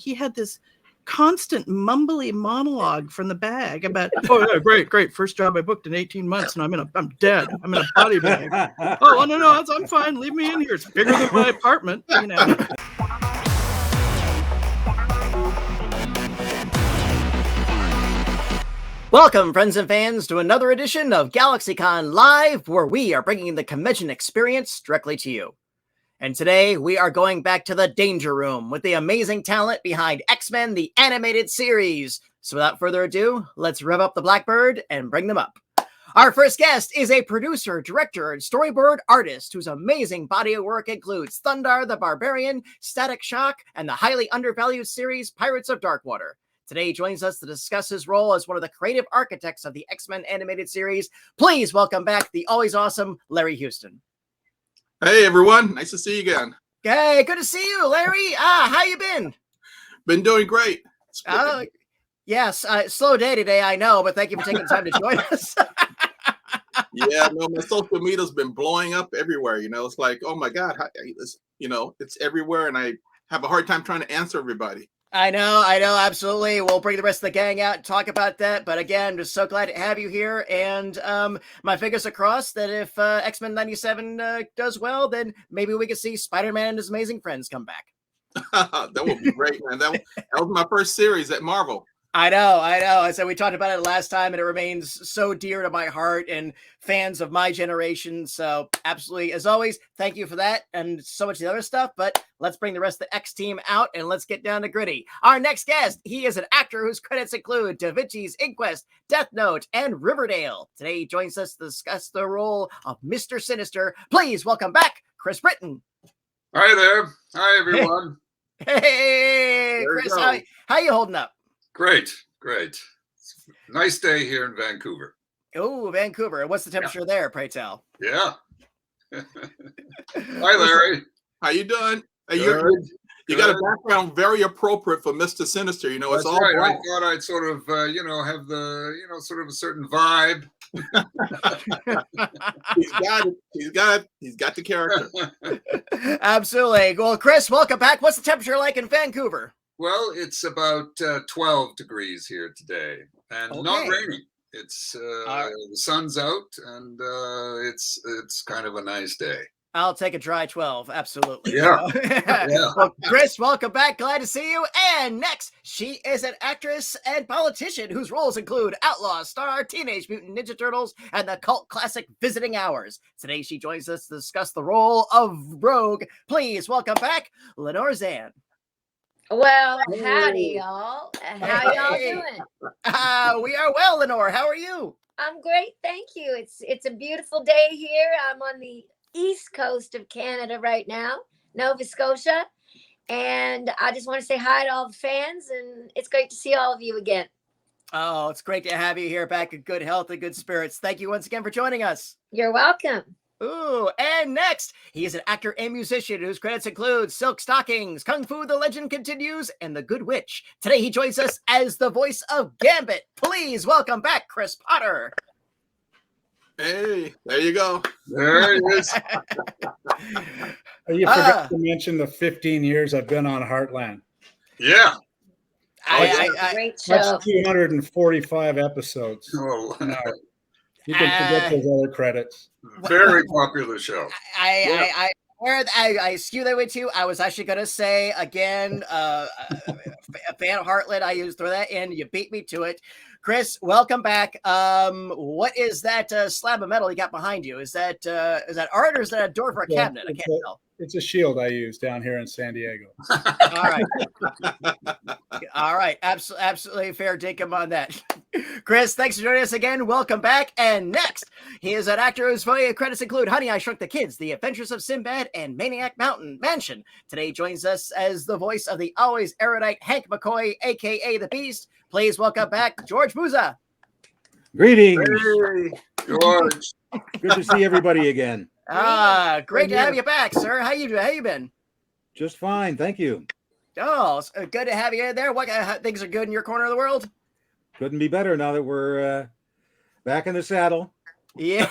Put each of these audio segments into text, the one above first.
he had this constant mumbly monologue from the bag about, oh yeah, great, first job I booked in 18 months, and I'm dead. I'm in a body bag. Oh no, I'm fine. Leave me in here. It's bigger than my apartment. Welcome, friends and fans, to another edition of GalaxyCon Live, where we are bringing the convention experience directly to you. And today, we are going back to the Danger Room with the amazing talent behind X-Men, the animated series. So without further ado, let's rev up the Blackbird and bring them up. Our first guest is a producer, director, and storyboard artist whose amazing body of work includes Thundar the Barbarian, Static Shock, and the highly undervalued series Pirates of Darkwater. Today, he joins us to discuss his role as one of the creative architects of the X-Men animated series. Please welcome back the always awesome Larry Houston. Hey, everyone. Nice to see you again. Hey, good to see you, Larry. How you been? Been doing great. Yes, slow day today, I know, but thank you for taking the time to join us. Yeah, no, my social media's been blowing up everywhere. It's like, oh my God, it's everywhere, and I have a hard time trying to answer everybody. I know, absolutely. We'll bring the rest of the gang out and talk about that. But again, just so glad to have you here. And my fingers are crossed that if X-Men 97 does well, then maybe we can see Spider-Man and his amazing friends come back. That would be great, man. That was my first series at Marvel. I know. I said we talked about it last time, and it remains so dear to my heart and fans of my generation. So absolutely, as always, thank you for that and so much of the other stuff. But let's bring the rest of the X team out and let's get down to gritty. Our next guest, he is an actor whose credits include Da Vinci's Inquest, Death Note, and Riverdale. Today, he joins us to discuss the role of Mr. Sinister. Please welcome back Chris Britton. Hi there. Hi, everyone. Hey Chris, how you holding up? Great. Nice day here in Vancouver. Oh, Vancouver. What's the temperature there, pray tell? Yeah. Hi, Larry. How you doing? You got a background very appropriate for Mr. Sinister. It's That's all right. black. I thought I'd sort of, have the, sort of a certain vibe. He's got the character. Absolutely. Well, Chris, welcome back. What's the temperature like in Vancouver? Well, it's about 12 degrees here today, and not raining. It's the sun's out, and it's kind of a nice day. I'll take a dry 12. Absolutely. Yeah. Well, Chris, welcome back. Glad to see you. And next, she is an actress and politician whose roles include Outlaw, Star, Teenage Mutant Ninja Turtles, and the cult classic Visiting Hours. Today, she joins us to discuss the role of Rogue. Please welcome back Lenore Zann. Well, howdy, y'all. How y'all doing? We are well, Lenore. How are you? I'm great, thank you. It's a beautiful day here. I'm on the east coast of Canada right now, Nova Scotia, and I just want to say hi to all the fans, and it's great to see all of you again. Oh, it's great to have you here back in good health and good spirits. Thank you once again for joining us. You're welcome. Ooh, and next, he is an actor and musician whose credits include Silk Stockings, Kung Fu The Legend Continues, and The Good Witch. Today, he joins us as the voice of Gambit. Please welcome back Chris Potter. Hey, there you go. There he is. You forgot to mention the 15 years I've been on Heartland. Yeah. Great show. That's 245 episodes. Oh, no, you can forget those other credits. Very popular show. I skew that way too. I was actually going to say again, a fan of Heartland. I used to throw that in. You beat me to it. Chris, welcome back. What is that slab of metal you got behind you? Is that art or is that a door for a cabinet? I can't tell. It's a shield I use down here in San Diego. All right. Absolutely fair dinkum on that. Chris, thanks for joining us again. Welcome back. And next, he is an actor whose credits include Honey, I Shrunk the Kids, The Adventures of Sinbad, and Maniac Mansion. Today he joins us as the voice of the always erudite Hank McCoy, a.k.a. The Beast. Please welcome back George Buza. Greetings. Hey, George. Good to see everybody again. Great to have you back, sir. How you been? Just fine, thank you. Oh, good to have you in there. What things are good in your corner of the world? Couldn't be better now that we're back in the saddle. Yeah.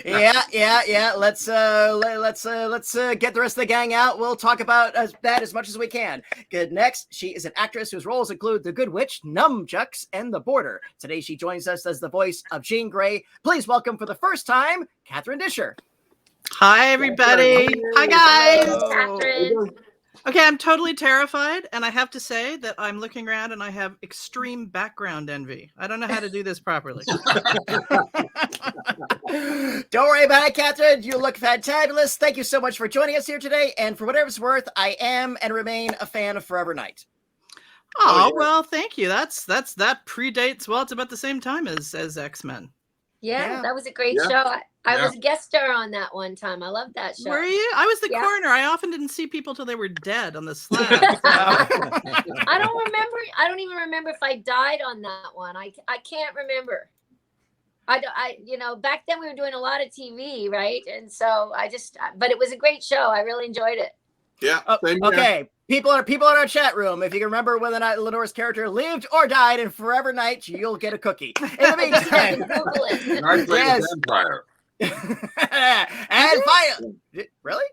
Yeah. Let's get the rest of the gang out. We'll talk about that as much as we can. Good. Next, she is an actress whose roles include The Good Witch, Nunchucks, and The Border. Today, she joins us as the voice of Jean Grey. Please welcome for the first time, Catherine Disher. Hi, everybody. Hi, guys. Catherine. Okay, I'm totally terrified, and I have to say that I'm looking around and I have extreme background envy. I don't know how to do this properly. Don't worry about it, Catherine. You look fantabulous. Thank you so much for joining us here today. And for whatever it's worth, I am and remain a fan of Forever Night. Oh, well, thank you. That predates. Well, it's about the same time as X-Men. Yeah, that was a great show. I was a guest star on that one time. I loved that show. Were you? I was the coroner. I often didn't see people till they were dead on the slab. I don't remember. I don't even remember if I died on that one. I can't remember. Back then we were doing a lot of TV, right? And so but it was a great show. I really enjoyed it. Yeah. Okay. People in our chat room, if you can remember whether or not Lenore's character lived or died in Forever Night, you'll get a cookie. In the meantime, I played a vampire. And fire. Really?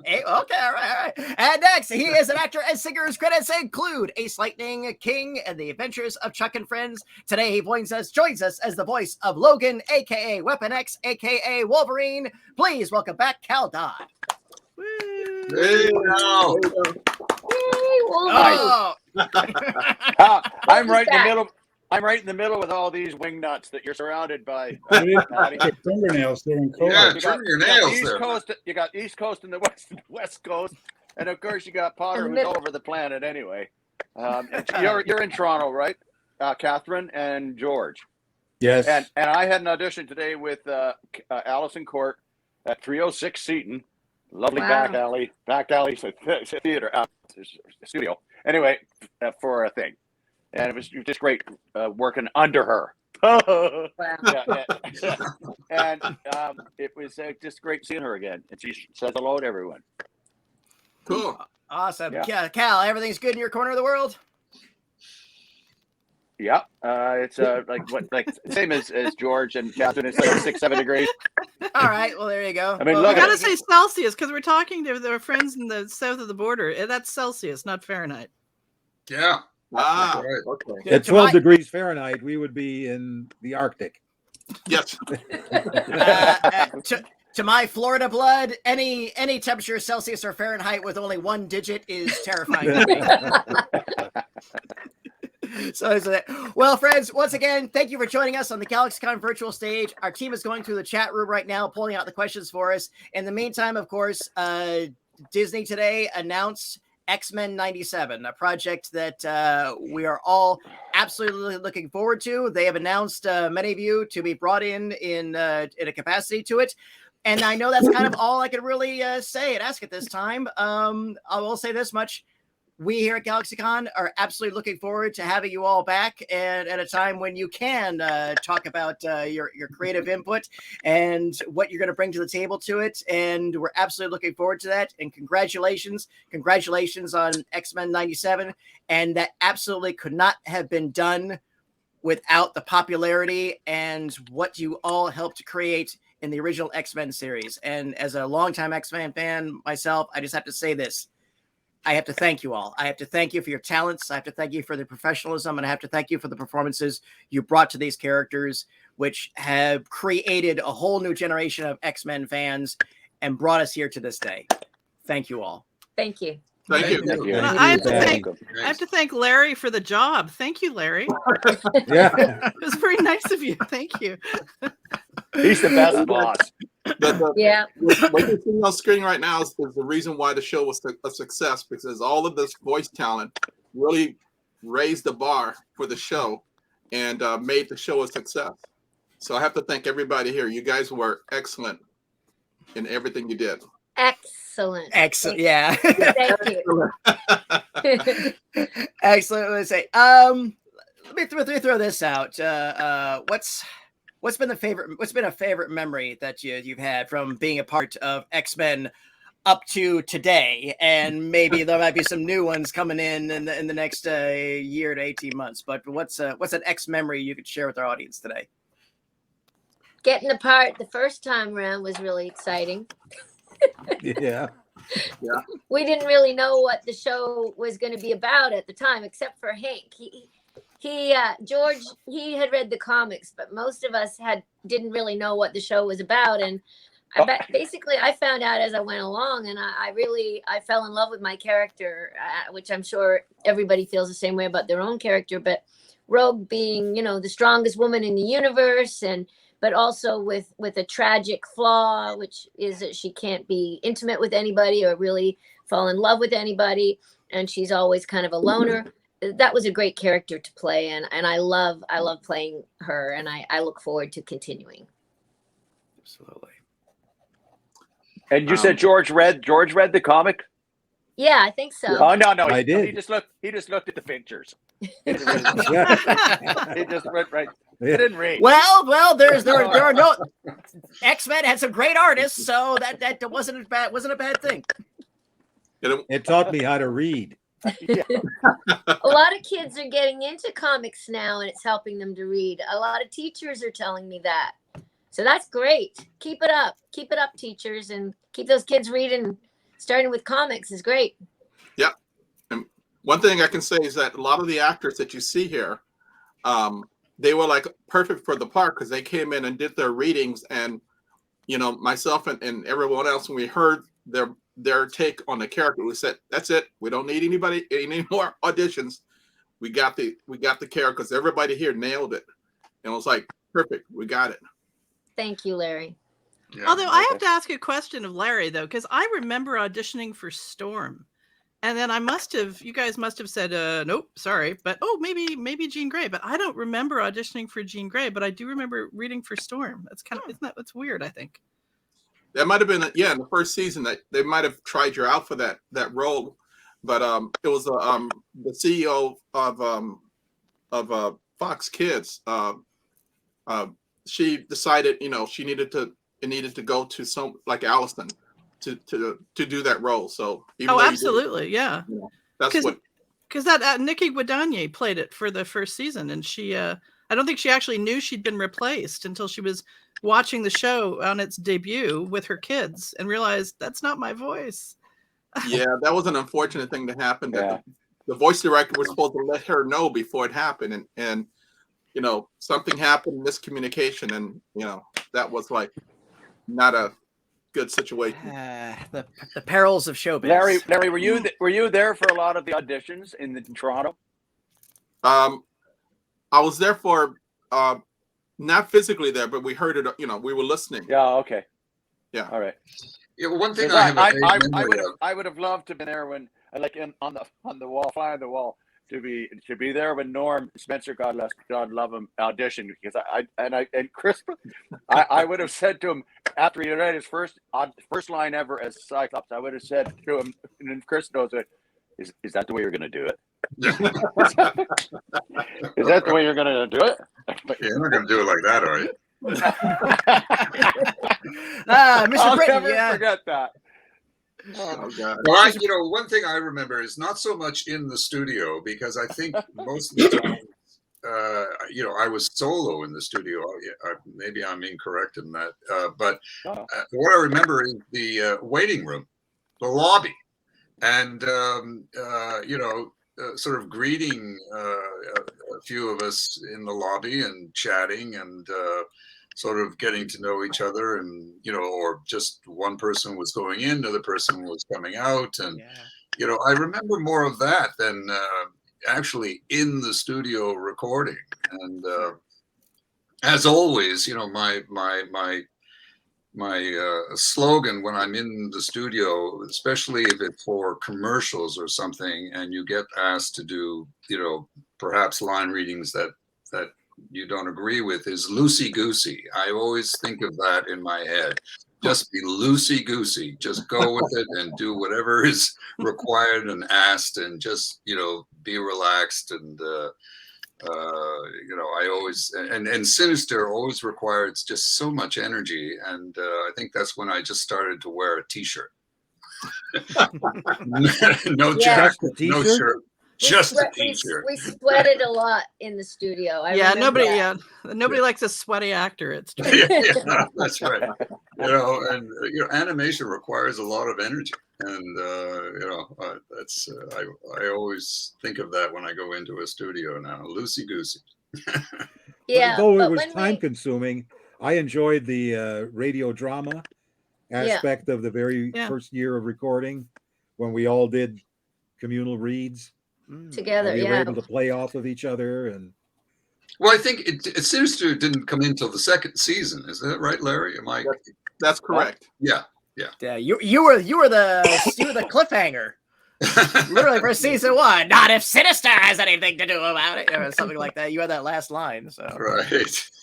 Hey, okay, all right. And next, he is an actor and singer whose credits include Ace Lightning, King, and the Adventures of Chuck and Friends. Today, he joins us as the voice of Logan, aka Weapon X, aka Wolverine. Please welcome back Cal Dodd. Hey, no. I'm right in the middle. I'm right in the middle with all these wing nuts that you're surrounded by. Fingernails during COVID. Yeah, trim your nails East there. Coast. You got East Coast and the West Coast, and of course you got Potter, who's all over the planet anyway. You're in Toronto, right, Catherine and George? Yes. And I had an audition today with Allison Court at 306 Seton. Lovely back alley theater studio. Anyway, for a thing, and it was just great working under her. And it was just great seeing her again, and she says hello to everyone. Cool. Awesome. Yeah. Cal, everything's good in your corner of the world? Yeah, it's like same as George and Catherine. It's like 6-7 degrees. All right, well there you go. I mean, I look, gotta say Celsius because we're talking to our friends in the south of the border. That's Celsius, not Fahrenheit. Yeah. Ah, Right. okay. At 12 degrees Fahrenheit, we would be in the Arctic. Yes. To my Florida blood, any temperature Celsius or Fahrenheit with only one digit is terrifying to me. Well, friends, once again, thank you for joining us on the GalaxyCon virtual stage. Our team is going through the chat room right now, pulling out the questions for us. In the meantime, of course, Disney today announced X-Men 97, a project that we are all absolutely looking forward to. They have announced many of you to be brought in a capacity to it. And I know that's kind of all I can really say and ask at this time. I will say this much. We here at GalaxyCon are absolutely looking forward to having you all back and at a time when you can talk about your creative input and what you're going to bring to the table to it. And we're absolutely looking forward to that. And congratulations on X-Men 97. And that absolutely could not have been done without the popularity and what you all helped to create in the original X-Men series. And as a longtime X-Men fan myself, I just have to say this. I have to thank you all. I have to thank you for your talents. I have to thank you for the professionalism, and I have to thank you for the performances you brought to these characters, which have created a whole new generation of X-Men fans and brought us here to this day. Thank you all. Thank you. Thank you. Thank you. I have to thank Larry for the job. Thank you, Larry. Yeah. It was very nice of you. Thank you. He's the best boss. Yeah. What you're seeing on screen right now is the reason why the show was a success, because all of this voice talent really raised the bar for the show and made the show a success. So I have to thank everybody here. You guys were excellent in everything you did. Excellent. Yeah. Thank you. Excellent. Let's say. Let me throw this out. What's been a favorite memory that you've had from being a part of X-Men up to today? And maybe there might be some new ones coming in the next year to 18 months. But what's an X memory you could share with our audience today? getting the part the first time around was really exciting. Yeah. We didn't really know what the show was going to be about at the time, except for Hank. George, he had read the comics, but most of us didn't really know what the show was about. And basically I found out as I went along, and I fell in love with my character, which I'm sure everybody feels the same way about their own character. But Rogue being, the strongest woman in the universe, but also with a tragic flaw, which is that she can't be intimate with anybody or really fall in love with anybody, and she's always kind of a loner. That was a great character to play, and I love playing her, and I look forward to continuing. Absolutely. And you said George read the comic? Yeah, I think so. Oh no, I did. He just looked at the pictures. He just went right. He didn't read. Well, there are no X-Men had some great artists, so that wasn't a bad thing. It taught me how to read. Yeah. A lot of kids are getting into comics now, and it's helping them to read. A lot of teachers are telling me that. So that's great. Keep it up, teachers, and keep those kids reading. Starting with comics is great. Yeah. And one thing I can say is that a lot of the actors that you see here, they were like perfect for the part because they came in and did their readings, and myself and everyone else, when we heard their take on the character, we said, that's it. We don't need any more auditions. We got the character because everybody here nailed it. And it was like, perfect. We got it. Thank you, Larry. Yeah. Although I have to ask a question of Larry, though, because I remember auditioning for Storm. And then you guys must have said, nope, sorry. But, maybe Jean Grey. But I don't remember auditioning for Jean Grey, but I do remember reading for Storm. That's that's weird, I think. That might have been, in the first season that they might have tried you out for that role. But it was the CEO of Fox Kids. She decided, she needed to go to some like Allison to do that role. So Absolutely, yeah. That's what, because that Nikki Guadagni played it for the first season, and she I don't think she actually knew she'd been replaced until she was watching the show on its debut with her kids and realized that's not my voice. Yeah, that was an unfortunate thing to happen. That the voice director was supposed to let her know before it happened, and something happened, miscommunication, and that was like not a good situation. The perils of showbiz. Larry, were you there for a lot of the auditions in Toronto? I was there for not physically there, but we heard it. We were listening. Yeah. Okay. Yeah. All right. Yeah, one thing I would have loved to have been there when, on the wall, fly on the wall, to be there when Norm Spencer, God love him, auditioned, because Chris, I would have said to him after he read his first line ever as Cyclops, I would have said to him, and Chris knows it, is that the way you're going to do it? Is that the way you're going to do it? You're not going to do it like that, are you? Mr. I'll Britton, never forget that. Oh, God. Well, one thing I remember is not so much in the studio, because I think most of the time, I was solo in the studio. Maybe I'm incorrect in that, but what I remember is the waiting room, the lobby, and sort of greeting a few of us in the lobby and chatting and sort of getting to know each other, and or just one person was going in, another person was coming out, and I remember more of that than actually in the studio recording. And as always, my slogan when I'm in the studio, especially if it's for commercials or something, and you get asked to do, perhaps line readings that you don't agree with, is loosey-goosey. I always think of that in my head. Just be loosey-goosey. Just go with it and do whatever is required and asked, and just, be relaxed. And I always, and Sinister always required just so much energy, and I think that's when I just started to wear a t-shirt. No jacket, no shirt, Just a we t-shirt. sweated a lot in the studio. I Yeah, remember nobody that. nobody likes a sweaty actor. It's true. Yeah, that's right. And animation requires a lot of energy, and that's I always think of that when I go into a studio now, loosey goosey. Yeah, Though it but was when time consuming, I enjoyed the radio drama aspect of the very first year of recording, when we all did communal reads. together, We were able to play off of each other. And Well, I think it Sinister didn't come in till the second season. Is that right, Larry? Am I? That's correct. Yeah. Yeah, you were the cliffhanger. Literally for season 1. Not if Sinister has anything to do about it, or something like that. You had that last line. So right.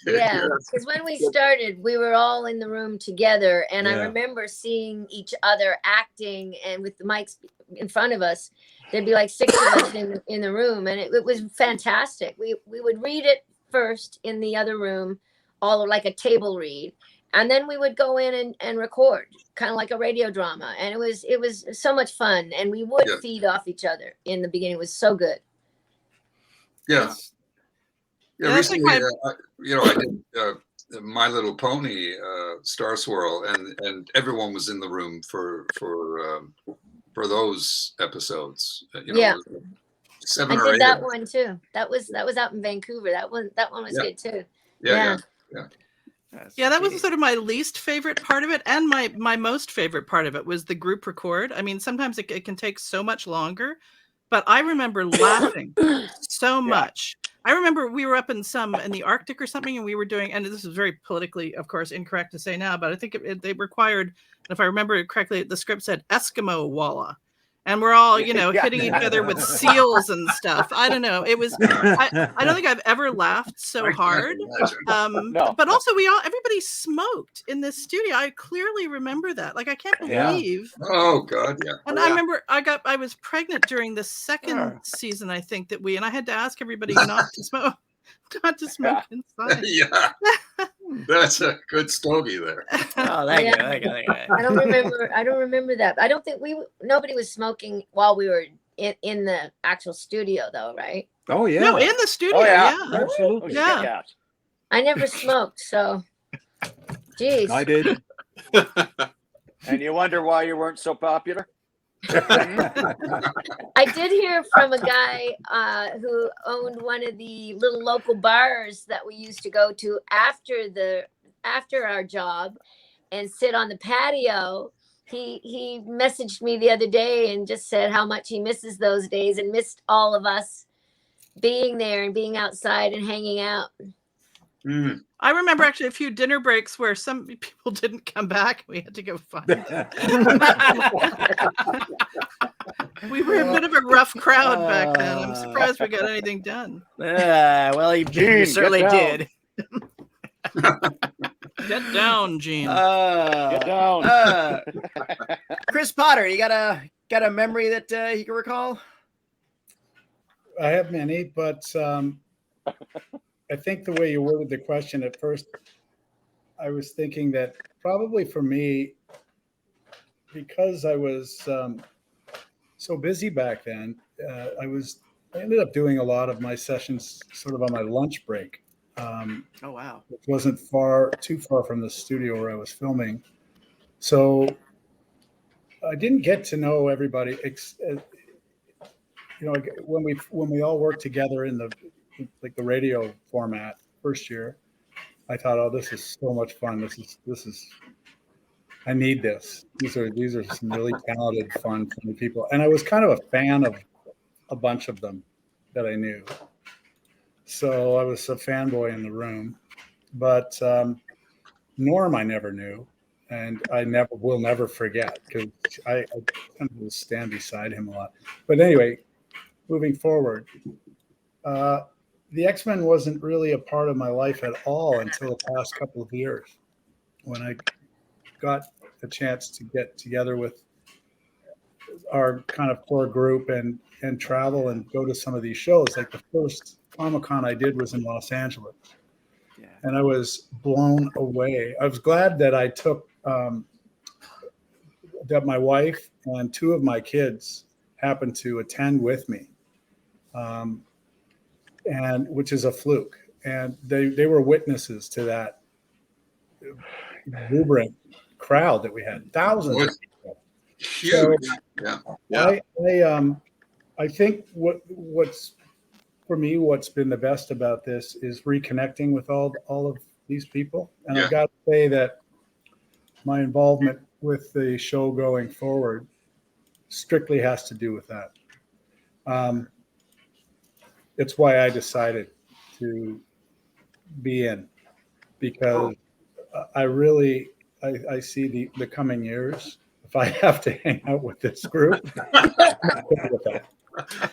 Yeah, because when we started, we were all in the room together, and I remember seeing each other acting, and with the mics in front of us, there'd be like 6 of us in the room, and it was fantastic. We would read it first in the other room, all like a table read, and then we would go in and record, kind of like a radio drama, and it was so much fun, and we would feed off each other in the beginning. It was so good. Yeah. Yeah, Recently, I did My Little Pony, Star Swirl, and everyone was in the room for those episodes. 7 or 8. I did that one too. That was out in Vancouver. That one was good too. Yeah. Yeah, that was sort of my least favorite part of it, and my most favorite part of it was the group record. I mean, sometimes it can take so much longer, but I remember laughing so much. I remember we were up in the Arctic or something, and we were doing, and this is very politically, of course, incorrect to say now, but I think they required, if I remember it correctly, the script said Eskimo Walla. And we're all, hitting each other with seals and stuff. I don't know. It was, I don't think I've ever laughed so hard. No. But also everybody smoked in this studio. I clearly remember that. Like, I can't believe. Oh God, yeah. And I remember I was pregnant during the second season, I think, and I had to ask everybody not to smoke. Not to smoke inside. Yeah, that's a good stogie there. Oh, thank you. I don't remember that. I don't think nobody was smoking while we were in the actual studio, though, right? Oh yeah. No, in the studio. Oh, yeah. Absolutely. Yeah. I never smoked, so geez. I did. And you wonder why you weren't so popular? I did hear from a guy who owned one of the little local bars that we used to go to after our job and sit on the patio. He messaged me the other day and just said how much he misses those days and missed all of us being there and being outside and hanging out. I remember actually a few dinner breaks where some people didn't come back. We had to go find them. We were a bit of a rough crowd back then. I'm surprised we got anything done. Well, you certainly did. Get down, Gene. Get down. Chris Potter, you got a memory that you can recall? I have many, but I think the way you worded the question at first, I was thinking that probably for me, because I was so busy back then, I ended up doing a lot of my sessions sort of on my lunch break. Oh wow! It wasn't too far from the studio where I was filming, so I didn't get to know everybody. When we all worked together in the radio format first year, I thought, oh, this is so much fun. This is I need this. These are some really talented, fun, funny people. And I was kind of a fan of a bunch of them that I knew. So I was a fanboy in the room. But Norm I never knew. And I will never forget, because I kind of stand beside him a lot. But anyway, moving forward, the X-Men wasn't really a part of my life at all until the past couple of years, when I got a chance to get together with our kind of core group and travel and go to some of these shows. Like the first Comic-Con I did was in Los Angeles. Yeah. And I was blown away. I was glad that I took that my wife and 2 of my kids happened to attend with me. and which is a fluke. And they were witnesses to that exuberant crowd that we had, thousands of people. Huge. So Yeah. I think what's for me, what's been the best about this is reconnecting with all of these people. And I've got to say that my involvement with the show going forward strictly has to do with that. It's why I decided to be in, because I see the coming years, if I have to hang out with this group.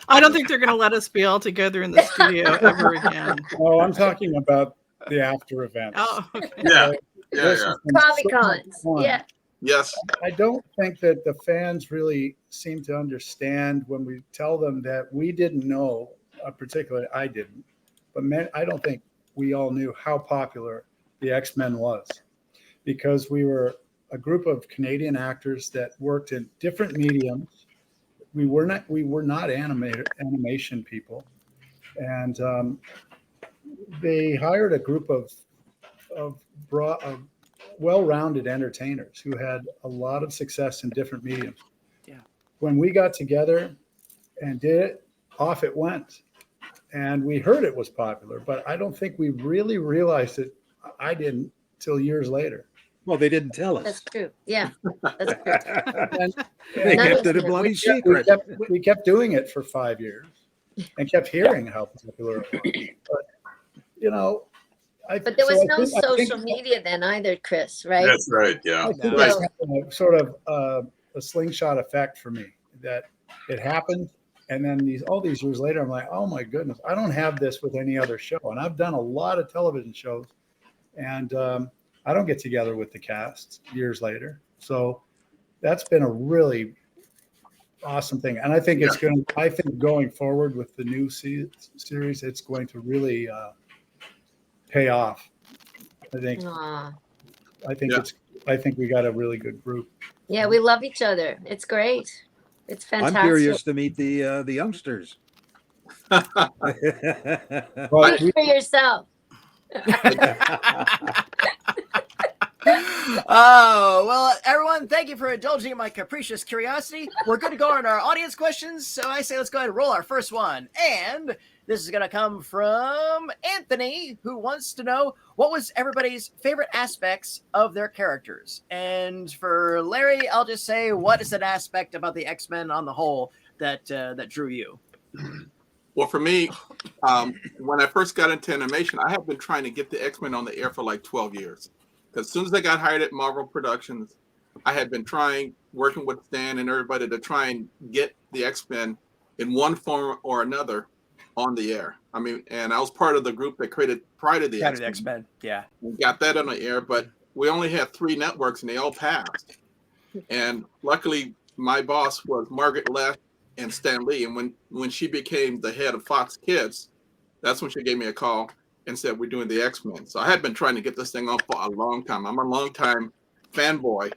I don't think they're going to let us be all together in the studio ever again. Oh, I'm talking about the after events. Oh, okay. Yeah. Comic-Cons. Yeah. Yes. I don't think that the fans really seem to understand when we tell them that we didn't know, particularly I didn't, but I don't think we all knew how popular the X-Men was, because we were a group of Canadian actors that worked in different mediums. We were not animation people, and they hired a group of well-rounded entertainers who had a lot of success in different mediums. Yeah. When we got together and did it, off it went, and we heard it was popular, but I don't think we really realized it. I didn't till years later. Well, they didn't tell us. That's true. Yeah. That's true. And They kept it a bloody secret. we kept doing it for 5 years and kept hearing how popular it was. But, But there was no social media then either, Chris, right? That's right. Yeah. I think Right. it's sort of a slingshot effect for me, that it happened. And then all these years later, I'm like, oh my goodness, I don't have this with any other show. And I've done a lot of television shows, and I don't get together with the cast years later. So that's been a really awesome thing. And I think I think going forward with the new series, it's going to really pay off. I think I think we got a really good group. Yeah, we love each other. It's great. It's fantastic. I'm curious to meet the youngsters. Speak for yourself. Oh, well, everyone, thank you for indulging in my capricious curiosity. We're good to go on our audience questions, so I say let's go ahead and roll our first one. And this is going to come from Anthony, who wants to know what was everybody's favorite aspects of their characters. And for Larry, I'll just say, what is an aspect about the X-Men on the whole that drew you? Well, for me, when I first got into animation, I had been trying to get the X-Men on the air for like 12 years. Because as soon as I got hired at Marvel Productions, I had been working with Stan and everybody to try and get the X-Men in one form or another on the air. I mean, and I was part of the group that created Pride of the X-Men. Yeah. We got that on the air, but we only had 3 networks and they all passed. And luckily, my boss was Margaret Lesh and Stan Lee. And when she became the head of Fox Kids, that's when she gave me a call and said, we're doing the X-Men. So I had been trying to get this thing on for a long time. I'm a long time fanboy.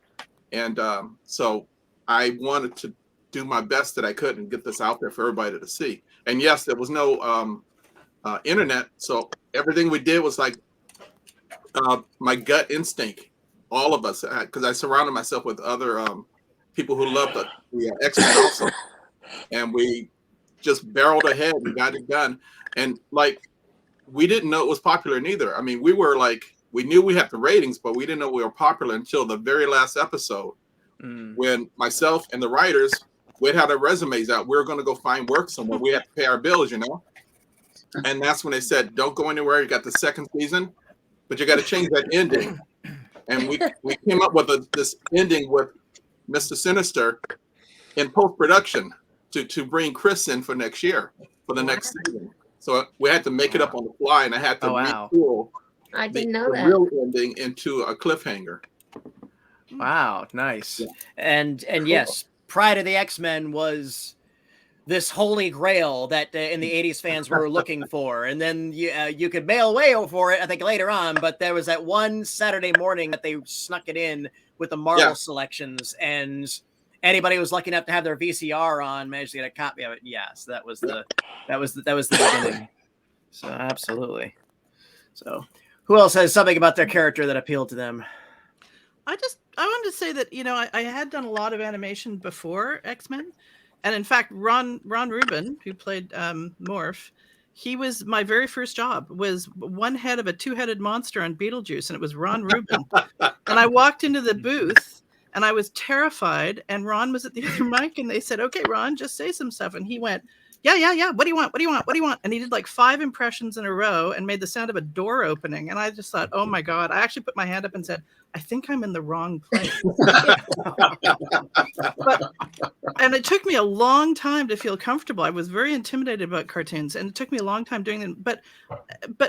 And so I wanted to do my best that I could and get this out there for everybody to see. And yes, there was no internet. So everything we did was like my gut instinct, all of us, because I surrounded myself with other people who loved the X-Men also. And we just barreled ahead and got it done. And like, we didn't know it was popular neither. I mean, we knew we had the ratings, but we didn't know we were popular until the very last episode when myself and the writers, we'd had our resumes out. We were going to go find work somewhere. We had to pay our bills, And that's when they said, don't go anywhere. You got the second season, but you got to change that ending. And we came up with this ending with Mr. Sinister in post-production to bring Chris in for next year, for the next season. So we had to make it up on the fly, and I had to retool I didn't know that. real ending into a cliffhanger. Wow, nice. Yeah. And yes, Pride of the X-Men was this holy grail that in the 80s fans were looking for. And then you could mail away for it, I think, later on. But there was that one Saturday morning that they snuck it in with the Marvel selections. And anybody who was lucky enough to have their VCR on managed to get a copy of it. Yes, that was the beginning. So absolutely. So who else has something about their character that appealed to them? I wanted to say that, you know, I had done a lot of animation before X-Men. And in fact, Ron Rubin, who played Morph, he was my very first job, was one head of a two-headed monster on Beetlejuice, and it was Ron Rubin. And I walked into the booth and I was terrified, and Ron was at the other mic, and they said, "Okay, Ron, just say some stuff." And he went, yeah. What do you want? What do you want? What do you want? And he did like 5 impressions in a row and made the sound of a door opening. And I just thought, oh my God. I actually put my hand up and said, I think I'm in the wrong place. And it took me a long time to feel comfortable. I was very intimidated about cartoons, and it took me a long time doing them. But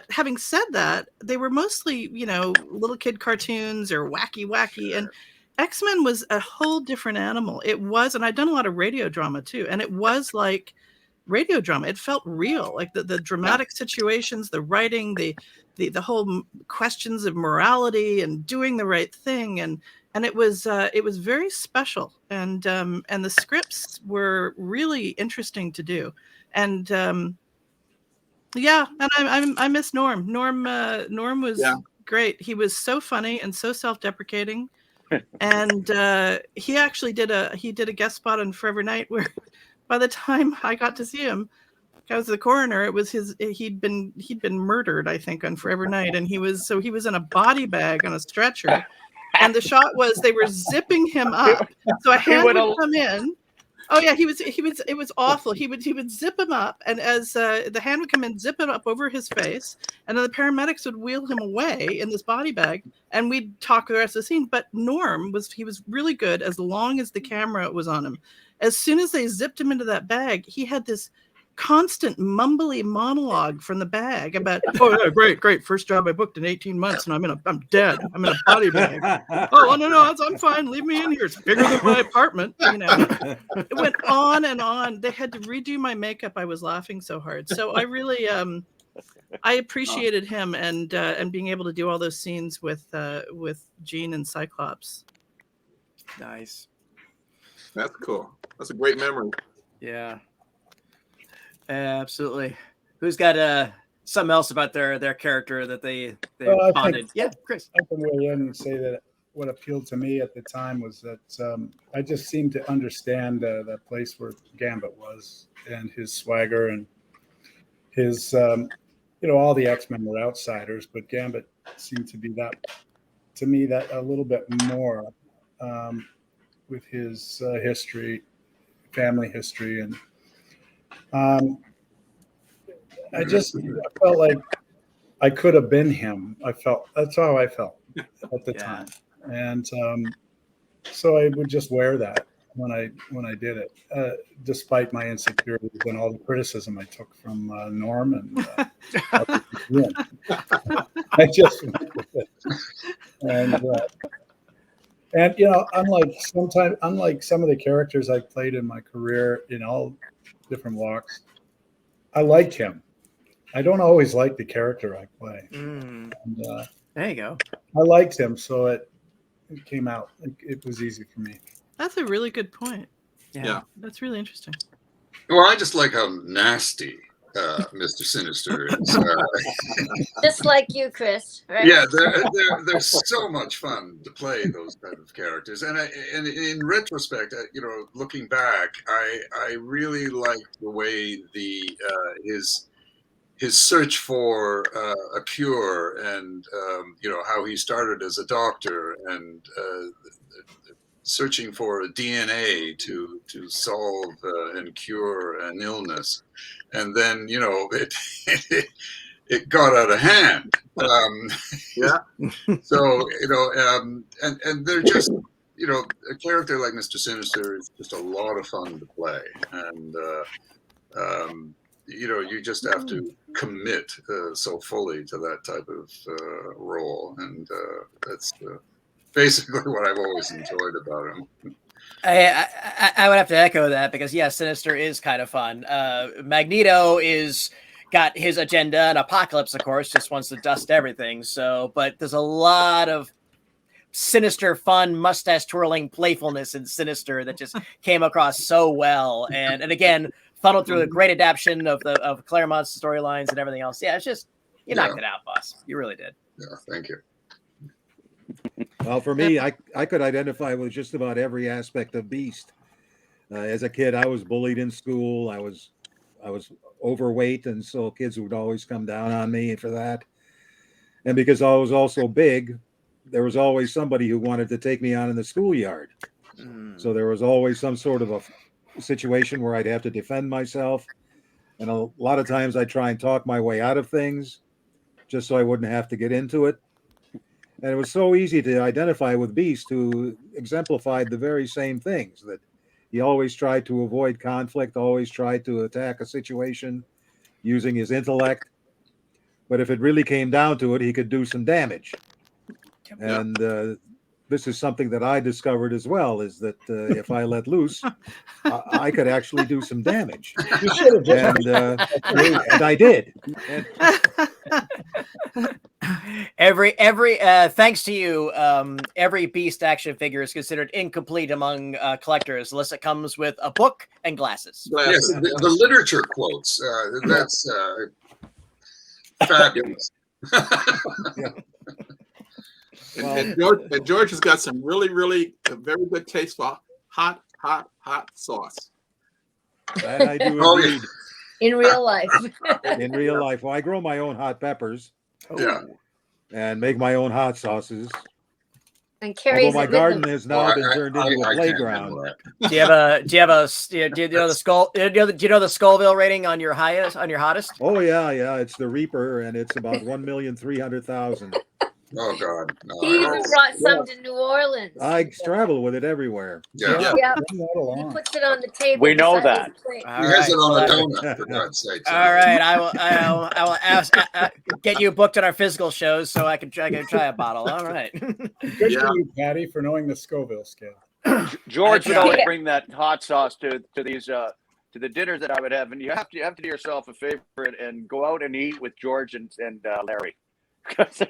having said that, they were mostly, you know, little kid cartoons or wacky. And X-Men was a whole different animal. It was, and I'd done a lot of radio drama too. And it was like radio drama. It felt real, like the dramatic situations, the writing, the whole questions of morality and doing the right thing, and it was very special, and the scripts were really interesting to do, and yeah, and I miss Norm. Norm was great. He was so funny and so self-deprecating, and he actually did a guest spot on Forever Night where, by the time I got to see him, I was the coroner. It was he'd been murdered, I think, on Forever Night, and he was in a body bag on a stretcher, and the shot was they were zipping him up. So a hand would come in. Oh yeah, it was awful. He would zip him up, and as the hand would come in, zip it up over his face, and then the paramedics would wheel him away in this body bag, and we'd talk the rest of the scene. But Norm was really good as long as the camera was on him. As soon as they zipped him into that bag, he had this constant mumbly monologue from the bag about, oh yeah, great, first job I booked in 18 months, and I'm dead. I'm in a body bag. Oh no, I'm fine. Leave me in here. It's bigger than my apartment. You know, it went on and on. They had to redo my makeup. I was laughing so hard. So I really, I appreciated him and being able to do all those scenes with Jean and Cyclops. Nice. That's cool. That's a great memory. Yeah. Absolutely. Who's got something else about their character that they bonded? Yeah, Chris. I can weigh in and say that what appealed to me at the time was that I just seemed to understand that place where Gambit was, and his swagger, and his all the X-Men were outsiders, but Gambit seemed to be that, to me, that a little bit more with his family history, and I felt like I could have been him. That's how I felt at the time, and so I would just wear that when I did it, despite my insecurities and all the criticism I took from Norm and I just went with it. And you know, unlike some of the characters I played in my career in all different walks, I liked him. I don't always like the character I play. And, there you go. I liked him, so it came out. It was easy for me. That's a really good point. Yeah. That's really interesting. Well, I just like how nasty Mr. Sinister is. Just like you, Chris. Right? Yeah, they're so much fun to play those type of characters, and in retrospect, you know, looking back, I really liked the way his search for a cure, and you know, how he started as a doctor and searching for a DNA to solve and cure an illness, and then, you know, it got out of hand. So, you know, and they're just, you know, a character like Mr. Sinister is just a lot of fun to play, and you know, you just have to commit so fully to that type of role, and that's basically what I've always enjoyed about him. I would have to echo that, because Sinister is kind of fun. Magneto is got his agenda, and Apocalypse, of course, just wants to dust everything. So, but there's a lot of sinister, fun, mustache twirling playfulness in Sinister that just came across so well. And again, funneled through a great adaptation of Claremont's storylines and everything else. Yeah, it's just, you knocked it out, boss. You really did. Yeah, thank you. Well, for me, I could identify with just about every aspect of Beast. As a kid, I was bullied in school. I was overweight, and so kids would always come down on me for that. And because I was also big, there was always somebody who wanted to take me on in the schoolyard. So there was always some sort of a situation where I'd have to defend myself. And a lot of times I'd try and talk my way out of things just so I wouldn't have to get into it. And it was so easy to identify with Beast, who exemplified the very same things, that he always tried to avoid conflict, always tried to attack a situation using his intellect. But if it really came down to it, he could do some damage. And this is something that I discovered as well, is that if I let loose, I could actually do some damage. You should have And I did. Thanks to you, every Beast action figure is considered incomplete among collectors unless it comes with a book and glasses. Yes, the literature quotes. That's fabulous. And George has got some really very good taste for hot sauce. That I do indeed. In real life. In real life. Well, I grow my own hot peppers. Yeah. And make my own hot sauces. And carries Although my garden has now been turned into a I playground. Do you know the Scoville rating on your hottest? Oh yeah, it's the Reaper, and it's about 1,300,000. Oh God! No, he even brought some to New Orleans. I travel with it everywhere. Yeah. He puts it on the table. We know that. He has it on a donut, for God's sake. All right, I will ask, get you booked on our physical shows so I can try a bottle. All right. Good for you, Patty, for knowing the Scoville scale. George would always bring that hot sauce to these to the dinners that I would have, and you have to do yourself a favor and go out and eat with George and Larry. because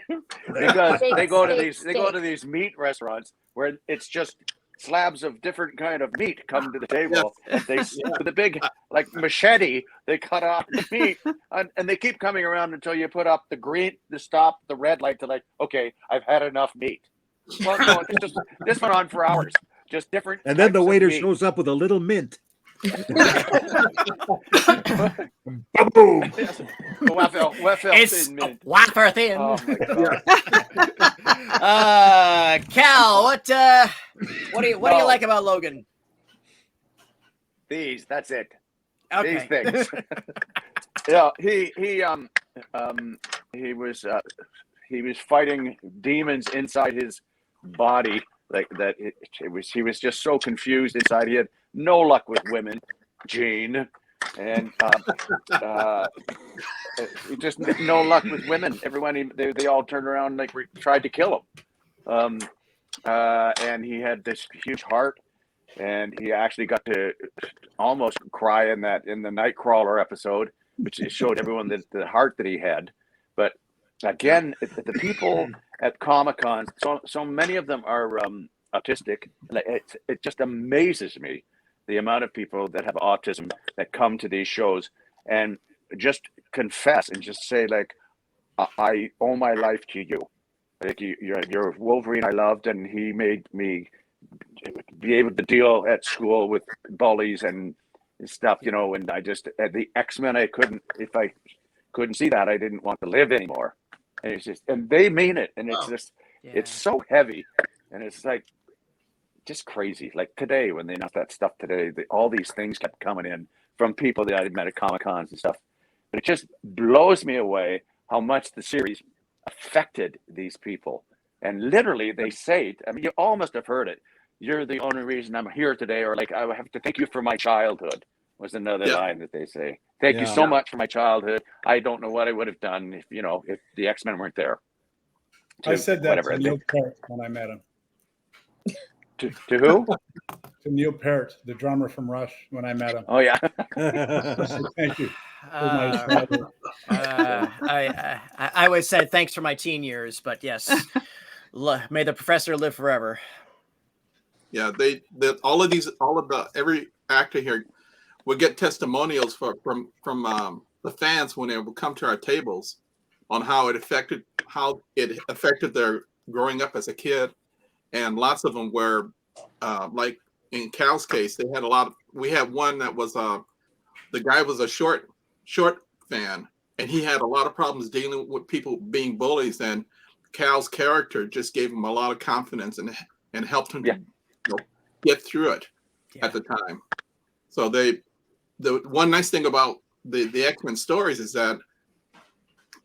they go to these meat restaurants where it's just slabs of different kind of meat come to the table. They with a big like machete, they cut off the meat, and they keep coming around until you put up the green, the red light to like, okay, I've had enough meat. Well, no, it's just this went on for hours, just different. And then the waiter shows up with a little mint. Boom! It's wafer thin. Oh Cal, what do you like about Logan? That's it. Okay. These things. Yeah, he was fighting demons inside his body, like that. He was just so confused inside. He had no luck with women, Gene, and just no luck with women. Everyone, they all turned around like tried to kill him. And he had this huge heart, and he actually got to almost cry in the Nightcrawler episode, which showed everyone the heart that he had. But again, the people at Comic-Con, so many of them are autistic. It just amazes me the amount of people that have autism that come to these shows and just confess and just say, like, I owe my life to you. Like, you're Wolverine I loved, and he made me be able to deal at school with bullies and stuff, and I just, at the X-Men, if I couldn't see that, I didn't want to live anymore. And it's just, and they mean it. And it's just, it's so heavy. And it's like, just crazy. Like today, when they announced that stuff today, all these things kept coming in from people that I had met at Comic-Cons and stuff. But it just blows me away how much the series affected these people. And literally they say, I mean, you all must have heard it. You're the only reason I'm here today, or like, I have to thank you for my childhood, was another line that they say. Thank you so much for my childhood. I don't know what I would have done if the X-Men weren't there. I said that to Neil Peart when I met him. To who? To Neil Peart, the drummer from Rush, when I met him. Oh yeah. Thank you. I always said thanks for my teen years, but yes. May the professor live forever. Yeah, every actor here would get testimonials from the fans when they would come to our tables on how it affected their growing up as a kid, and lots of them were like in Cal's case, they had a lot of. We had one that was the guy was a short fan, and he had a lot of problems dealing with people being bullies, and Cal's character just gave him a lot of confidence and helped him to get through it at the time. So the one nice thing about the X-Men stories is that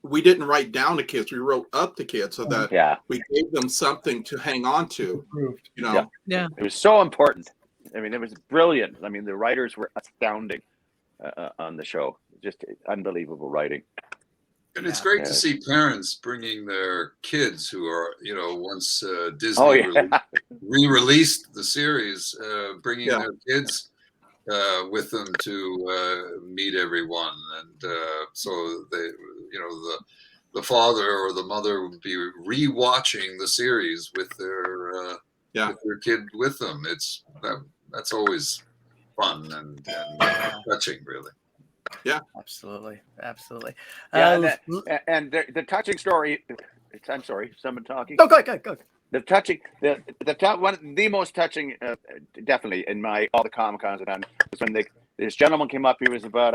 we didn't write down the kids, we wrote up the kids so that we gave them something to hang on to. You know, it was so important. I mean, it was brilliant. I mean, the writers were astounding on the show. Just unbelievable writing. And it's great to see parents bringing their kids who are, once Disney re-released the series, bringing their kids with them to meet everyone. And so they, the father or the mother would be re-watching the series with their kid with them. That's always fun and touching, really. Yeah, absolutely. And the touching story. I'm sorry, someone talking. Go. The touching, the most touching, definitely in all the Comic Cons I've done was when this gentleman came up. He was about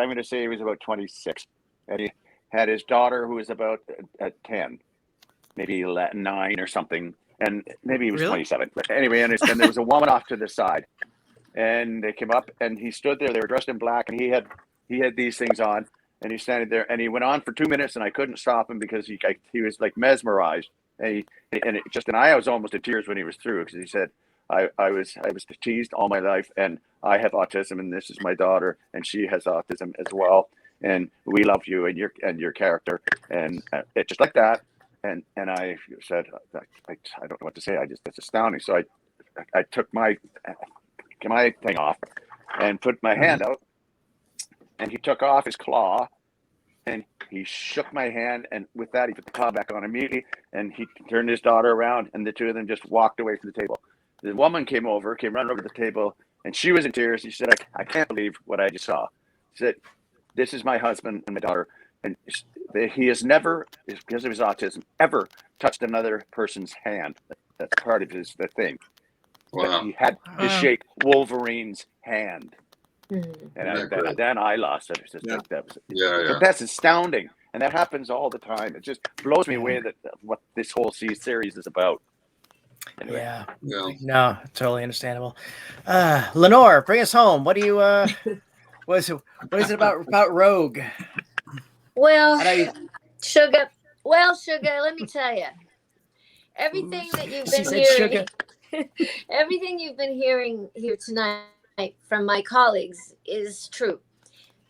26, and he had his daughter who was about 10, maybe 9 or something, and maybe he was 27. But anyway, and there was a woman off to the side, and they came up, and he stood there. They were dressed in black, and he had these things on, and he's standing there, and he went on for 2 minutes, and I couldn't stop him because he was like mesmerized, and I was almost in tears when he was through, because he said, I was teased all my life, and I have autism, and this is my daughter, and she has autism as well, and we love you and your character, and it just like that, and I said, I don't know what to say. It's astounding. So I took my thing off and put my hand out. And he took off his claw, and he shook my hand, and with that, he put the claw back on immediately, and he turned his daughter around, and the two of them just walked away from the table. The woman came running over to the table, and she was in tears. She said, I can't believe what I just saw. She said, this is my husband and my daughter, and he has never, because of his autism, ever touched another person's hand. That's part of the thing. Wow. He had to shake Wolverine's hand. And then I lost it. It's just like that was But that's astounding, and that happens all the time. It just blows me away that what this whole series is about. Anyway. Yeah. No, totally understandable. Lenore, bring us home. What do you? What is it about Rogue? Well, Sugar. Well, Sugar, let me tell you, everything that you've been hearing. Everything you've been hearing here tonight from my colleagues is true.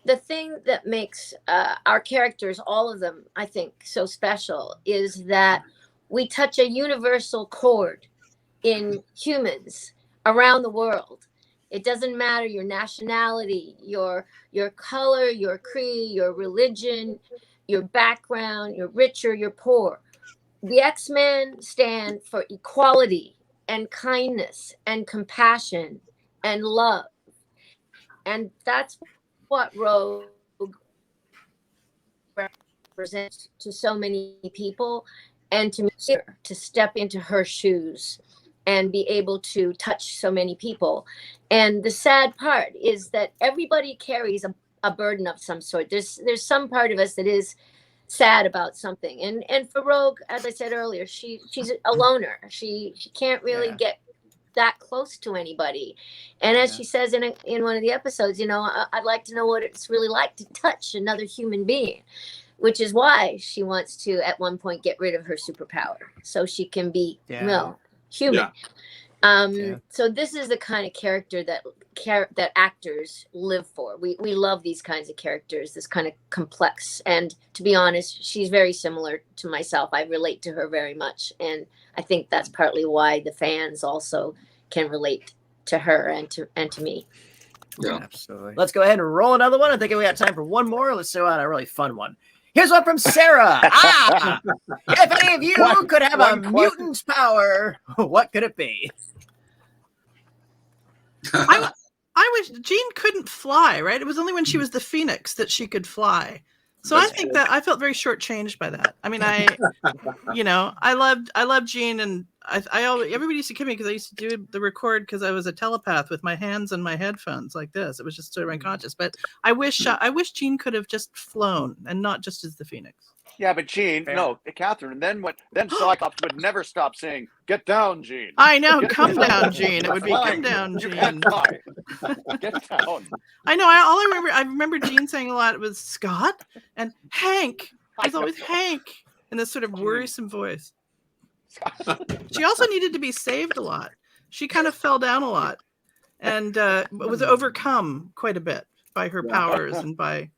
The thing that makes our characters, all of them, I think, so special is that we touch a universal chord in humans around the world. It doesn't matter your nationality, your color, your creed, your religion, your background, you're rich or you're poor. The X-Men stand for equality and kindness and compassion and love. And that's what Rogue represents to so many people, and to me, to step into her shoes and be able to touch so many people. And the sad part is that everybody carries a burden of some sort. There's some part of us that is sad about something. And for Rogue, as I said earlier, she's a loner. She can't really get that close to anybody. And as she says in one of the episodes, I'd like to know what it's really like to touch another human being, which is why she wants to at one point get rid of her superpower so she can be human. So this is the kind of character that actors live for. We love these kinds of characters, this kind of complex. And to be honest, she's very similar to myself. I relate to her very much, and I think that's partly why the fans also can relate to her and to me. Yeah, absolutely. Let's go ahead and roll another one. I think we got time for one more. Let's throw out a really fun one. Here's one from Sarah. If any of you could have a mutant power, what could it be? I wish Jean couldn't fly, right? It was only when she was the Phoenix that she could fly. So I think that I felt very shortchanged by that. I mean, I loved Jean, and everybody used to kid me because I used to do the record because I was a telepath with my hands and my headphones like this. It was just sort of unconscious. But I wish Jean could have just flown and not just as the Phoenix. Yeah, but Jean, no, Catherine. And then then Cyclops would never stop saying, "Get down, Jean." I know, come down, Jean. It would be come down, You Jean. can't fly. Get down. I know. I remember Jean saying a lot. It was Scott and Hank. It was always Hank in this sort of worrisome voice. She also needed to be saved a lot. She kind of fell down a lot and was overcome quite a bit by her powers and by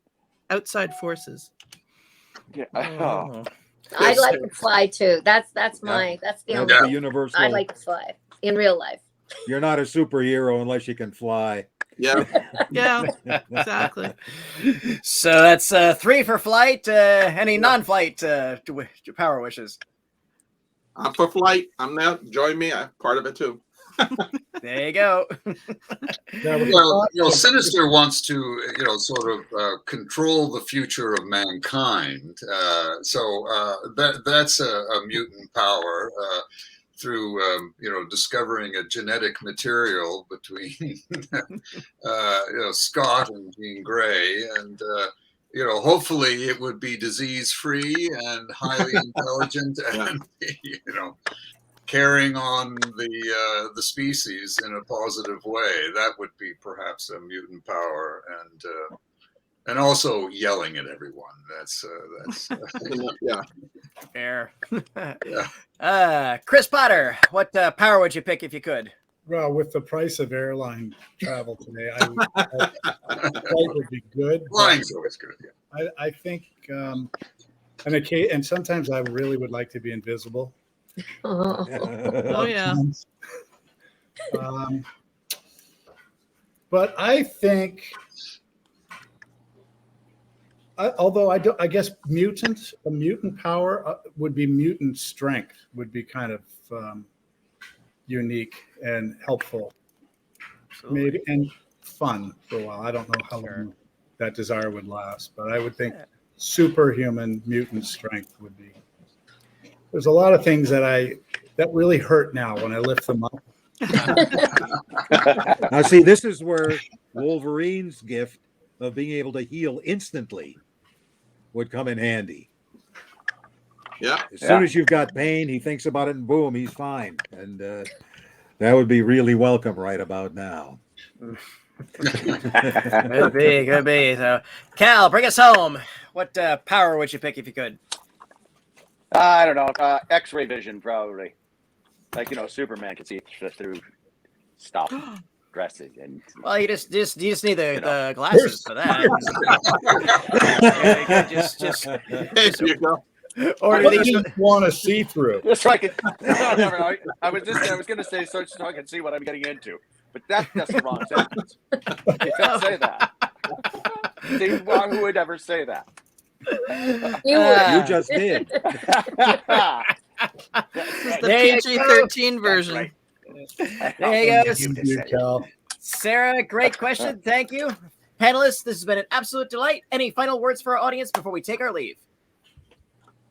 outside forces. Yeah. Oh. I'd like to fly too. That's the That's only the universal. I like to fly in real life. You're not a superhero unless you can fly. Yeah. Yeah, exactly. So that's 3 for flight. Any non-flight power wishes? I'm for flight. I'm now. Join me. I'm part of it too. There you go. Well, Sinister wants to, sort of control the future of mankind. That's a mutant power through, discovering a genetic material between, Scott and Jean Grey, and hopefully it would be disease-free and highly intelligent, and carrying on the species in a positive way. That would be perhaps a mutant power, and also yelling at everyone. That's Yeah. Fair. Yeah. Chris Potter, what power would you pick if you could? Well, with the price of airline travel today, flight would be good. Flying's always good. Yeah. I think, and sometimes I really would like to be invisible. Oh yeah. But I think, I guess a mutant power would be mutant strength, would be kind of unique and helpful. Absolutely. Maybe and fun for a while. I don't know how long that desire would last, but I would think superhuman mutant strength would be. There's a lot of things that really hurt now when I lift them up. Now, see, this is where Wolverine's gift of being able to heal instantly would come in handy. Yeah. As soon as you've got pain, he thinks about it and boom, he's fine. And that would be really welcome right about now. Could be. So, Cal, bring us home. What power would you pick if you could? I don't know. X-ray vision, probably. Like, Superman can see through stuff, dresses, and. Well, you just need the glasses for that. There you go. Or What do you want to see through? Just so I can. No. I was going to say so I can see what I'm getting into, but that's the wrong sentence. You can't say that. See, who would ever say that? You just did. This is the PG-13 version. Right. There you go. Cal. Sarah, great question. Thank you. Panelists, this has been an absolute delight. Any final words for our audience before we take our leave?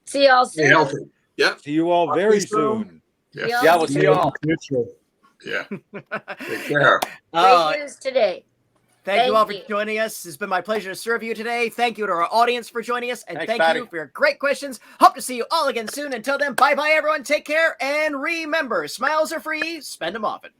See y'all Stay soon. healthy. Yeah. See you all very soon. Yes. Yeah, we'll see you all. Neutral. Yeah. Take care. Great news today. Thank you all for Thank you. joining us. It's been my pleasure to serve you today. Thank you to our audience for joining us. And Thanks, thank Patty. you for your great questions. Hope to see you all again soon. Until then, bye-bye, everyone. Take care. And remember, smiles are free. Spend them often.